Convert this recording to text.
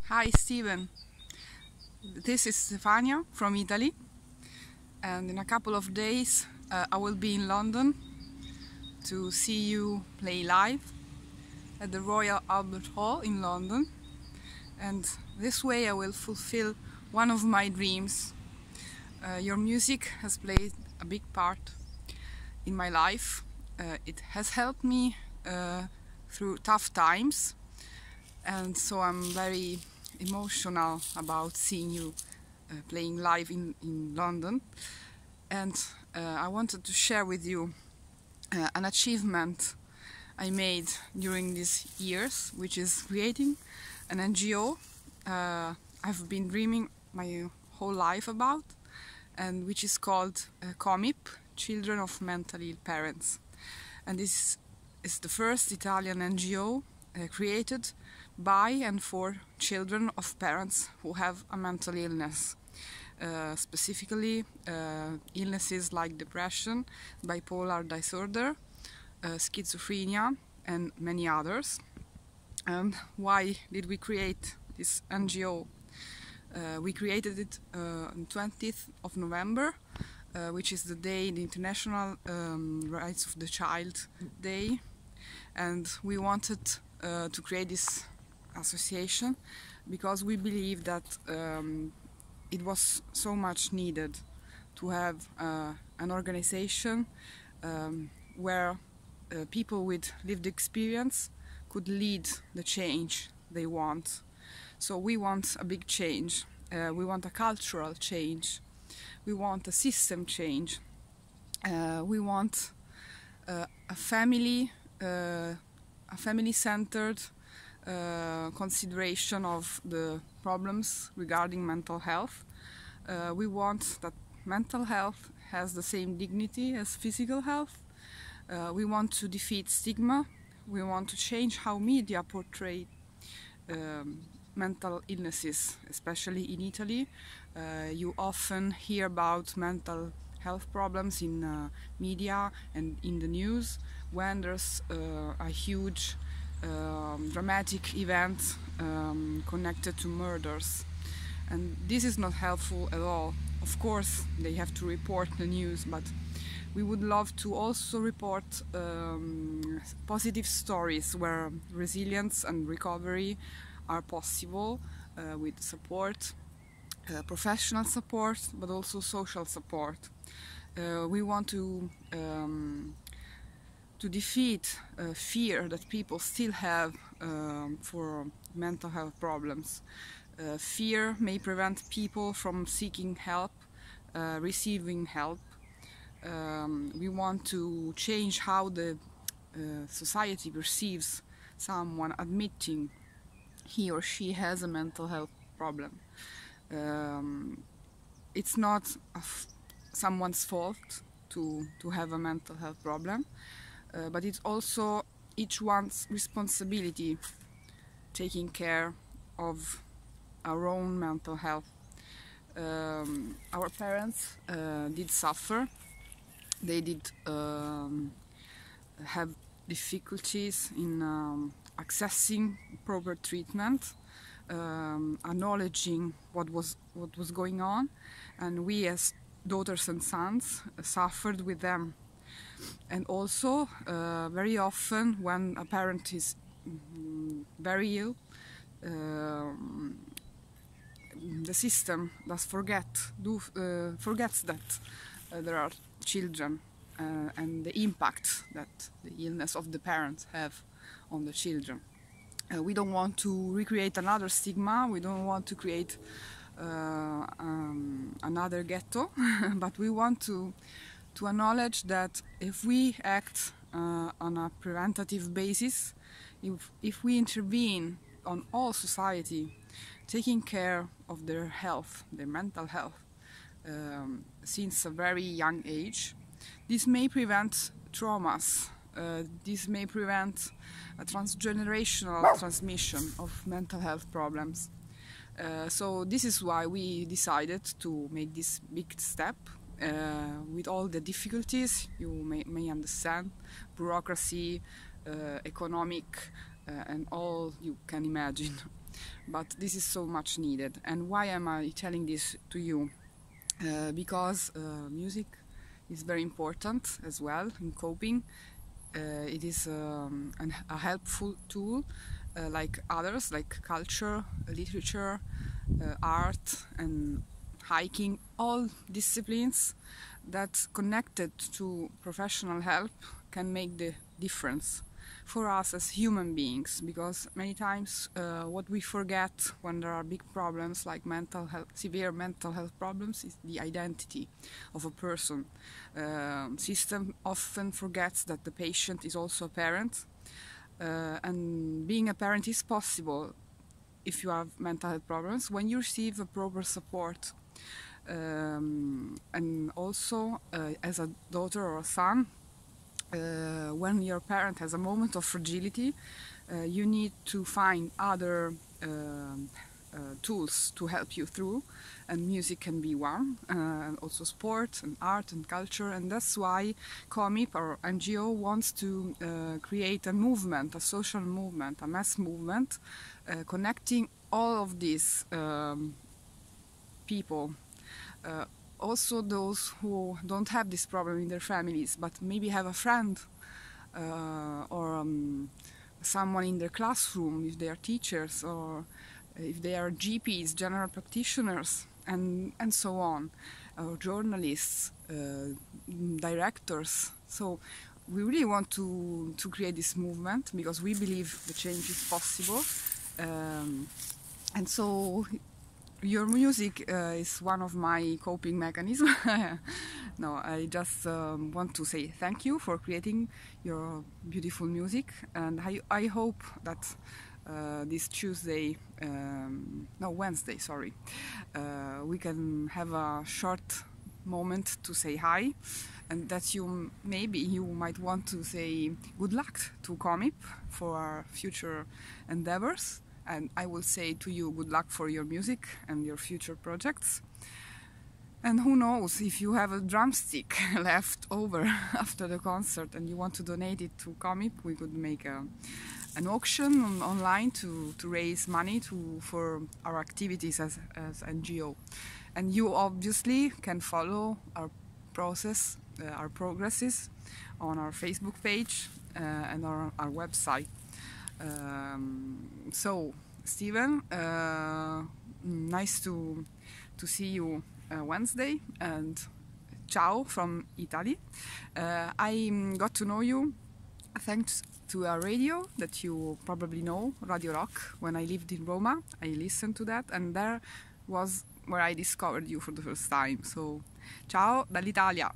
Hi Steven, this is Stefania from Italy, and in a couple of days I will be in London to see you play live at the Royal Albert Hall in London, and this way I will fulfill one of my dreams. Your music has played a big part in my life. It has helped me through tough times, and so I'm very emotional about seeing you playing live in London. And I wanted to share with you an achievement I made during these years, which is creating an NGO I've been dreaming my whole life about, and which is called COMIP, Children of Mentally Ill Parents. And this is the first Italian NGO created by and for children of parents who have a mental illness, specifically illnesses like depression, bipolar disorder, schizophrenia, and many others. And why did we create this NGO? We created it on 20th of November, which is the day, the International Rights of the Child Day, and we wanted to create this association because we believe that it was so much needed to have an organization where people with lived experience could lead the change they want. So we want a big change, we want a cultural change, we want a system change, we want a family-centered consideration of the problems regarding mental health. We want that mental health has the same dignity as physical health. We want to defeat stigma. We want to change how media portray mental illnesses, especially in Italy. You often hear about mental health problems in media and in the news when there's a huge dramatic event connected to murders, and this is not helpful at all. Of course they have to report the news, but we would love to also report positive stories where resilience and recovery are possible with support, professional support, but also social support. We want to defeat fear that people still have for mental health problems. Fear may prevent people from seeking help, receiving help. We want to change how the society perceives someone admitting he or she has a mental health problem. It's not someone's fault to have a mental health problem. But it's also each one's responsibility taking care of our own mental health. Our parents did suffer. They did have difficulties in accessing proper treatment, acknowledging what was going on, and we as daughters and sons suffered with them. And also, very often when a parent is very ill, the system does forgets that there are children and the impact that the illness of the parents have on the children. We don't want to recreate another stigma, we don't want to create another ghetto, but we want to acknowledge that if we act on a preventative basis, if we intervene on all society, taking care of their health, their mental health, since a very young age, this may prevent traumas, this may prevent a transgenerational transmission of mental health problems. So this is why we decided to make this big step. With all the difficulties you may understand, bureaucracy, economic, and all you can imagine. but this is so much needed. And why am I telling this to you? Because music is very important as well in coping. It is a helpful tool like others, like culture, literature, art and hiking, all disciplines that connected to professional help can make the difference for us as human beings, because many times what we forget when there are big problems like mental health, severe mental health problems, is the identity of a person. System often forgets that the patient is also a parent, and being a parent is possible if you have mental health problems when you receive a proper support. And also as a daughter or a son, when your parent has a moment of fragility, you need to find other tools to help you through, and music can be one, and also sport and art and culture. And that's why COMIP, our NGO, wants to create a movement, a social movement, a mass movement, connecting all of these people. Also those who don't have this problem in their families, but maybe have a friend or someone in their classroom, if they are teachers, or if they are GPs, general practitioners, and so on, or journalists, directors. So we really want to create this movement because we believe the change is possible. And so your music is one of my coping mechanisms. No, I just want to say thank you for creating your beautiful music, and I hope that this Tuesday, no, Wednesday, sorry, we can have a short moment to say hi, and that maybe you might want to say good luck to COMIP for our future endeavors. And I will say to you, good luck for your music and your future projects. And who knows, if you have a drumstick left over after the concert and you want to donate it to COMIP, we could make an auction online to raise money for our activities as NGO. And you obviously can follow our process, our progresses on our Facebook page and our website. So, Steven, nice to see you Wednesday, and ciao from Italy. I got to know you thanks to a radio that you probably know, Radio Rock. When I lived in Roma, I listened to that, and there was where I discovered you for the first time. So, ciao dall'Italia!